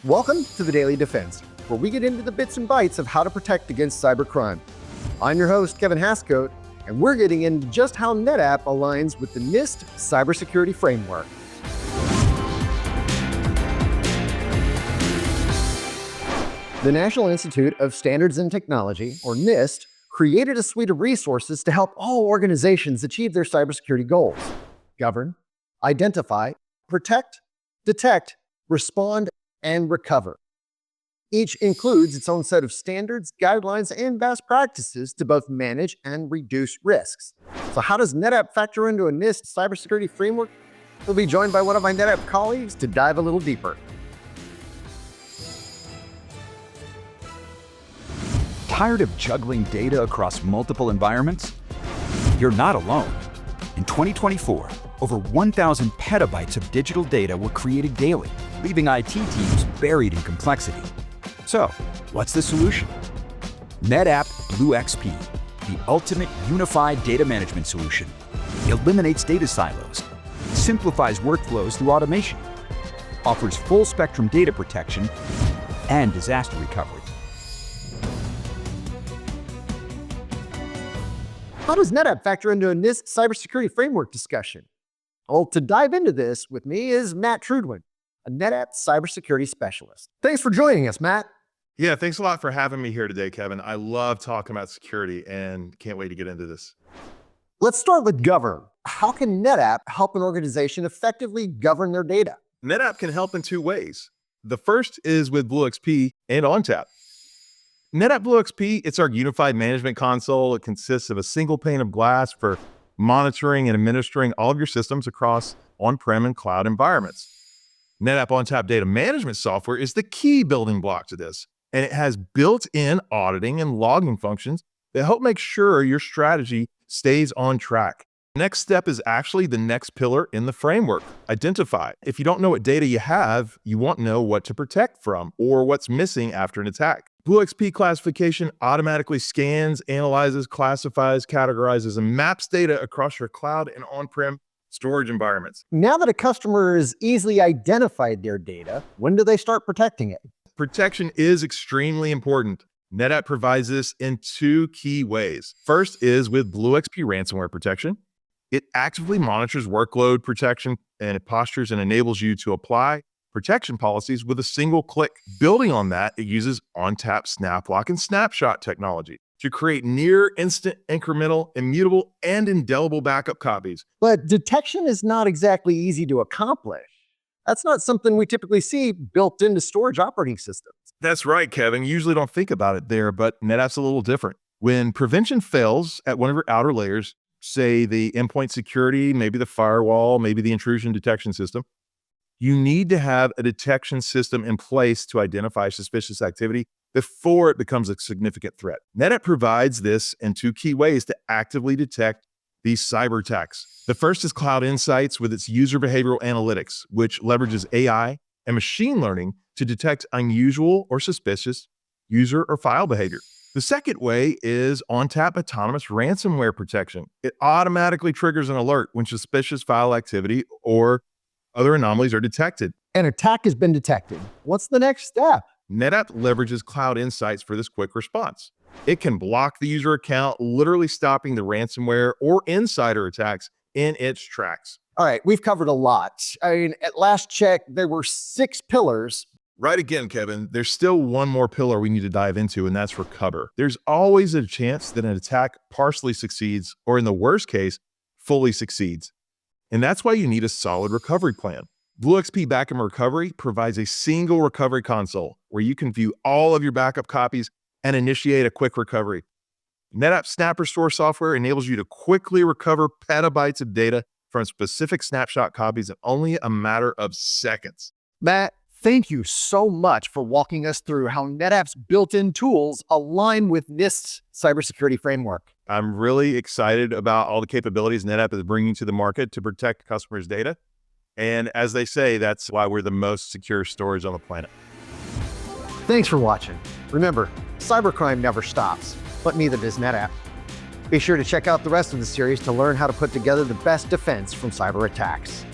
Welcome to the Daily Defense, where we get into the bits and bytes of how to protect against cybercrime. I'm your host, Kevin Hascote, and we're getting into just how NetApp aligns with the NIST Cybersecurity Framework. The National Institute of Standards and Technology, or NIST, created a suite of resources to help all organizations achieve their cybersecurity goals: govern, identify, protect, detect, respond, and recover. Each includes its own set of standards, guidelines, and best practices to both manage and reduce risks. So how does NetApp factor into a NIST cybersecurity framework? We'll be joined by one of my NetApp colleagues to dive a little deeper. Tired of juggling data across multiple environments? You're not alone. In 2024, over 1,000 petabytes of digital data were created daily, leaving IT teams buried in complexity. So, what's the solution? NetApp BlueXP, the ultimate unified data management solution, eliminates data silos, simplifies workflows through automation, offers full-spectrum data protection, and disaster recovery. How does NetApp factor into a NIST cybersecurity framework discussion? Well, to dive into this with me is Matt Trudwin, a NetApp cybersecurity specialist. Thanks for joining us, Matt. Yeah, thanks a lot for having me here today, Kevin. I love talking about security and can't wait to get into this. Let's start with govern. How can NetApp help an organization effectively govern their data? NetApp can help in two ways. The first is with BlueXP and ONTAP. NetApp BlueXP, it's our unified management console. It consists of a single pane of glass for monitoring and administering all of your systems across on-prem and cloud environments. NetApp ONTAP data management software is the key building block to this, and it has built-in auditing and logging functions that help make sure your strategy stays on track. Next step is actually the next pillar in the framework: identify. If you don't know what data you have, you won't know what to protect from or what's missing after an attack. BlueXP classification automatically scans, analyzes, classifies, categorizes, and maps data across your cloud and on-prem storage environments. Now that a customer has easily identified their data, when do they start protecting it? Protection is extremely important. NetApp provides this in two key ways. First is with BlueXP ransomware protection. It actively monitors workload protection and it postures and enables you to apply protection policies with a single click. Building on that, it uses ONTAP SnapLock and Snapshot technology to create near instant, incremental, immutable, and indelible backup copies. But detection is not exactly easy to accomplish. That's not something we typically see built into storage operating systems. That's right, Kevin. You usually don't think about it there, but NetApp's a little different. When prevention fails at one of your outer layers, say the endpoint security, maybe the firewall, maybe the intrusion detection system, you need to have a detection system in place to identify suspicious activity before it becomes a significant threat. NetApp provides this in two key ways to actively detect these cyber attacks. The first is Cloud Insights with its user behavioral analytics, which leverages AI and machine learning to detect unusual or suspicious user or file behavior. The second way is ONTAP Autonomous Ransomware Protection. It automatically triggers an alert when suspicious file activity or other anomalies are detected. An attack has been detected. What's the next step? NetApp leverages Cloud Insights for this quick response. It can block the user account, literally stopping the ransomware or insider attacks in its tracks. All right, we've covered a lot. I mean, at last check, there were 6 pillars. Right again, Kevin. There's still one more pillar we need to dive into, and that's recover. There's always a chance that an attack partially succeeds, or in the worst case, fully succeeds. And that's why you need a solid recovery plan. BlueXP Backup and Recovery provides a single recovery console where you can view all of your backup copies and initiate a quick recovery. NetApp Snap Restore software enables you to quickly recover petabytes of data from specific snapshot copies in only a matter of seconds. Matt, thank you so much for walking us through how NetApp's built-in tools align with NIST's cybersecurity framework. I'm really excited about all the capabilities NetApp is bringing to the market to protect customers' data. And as they say, that's why we're the most secure storage on the planet. Thanks for watching. Remember, cybercrime never stops, but neither does NetApp. Be sure to check out the rest of the series to learn how to put together the best defense from cyber attacks.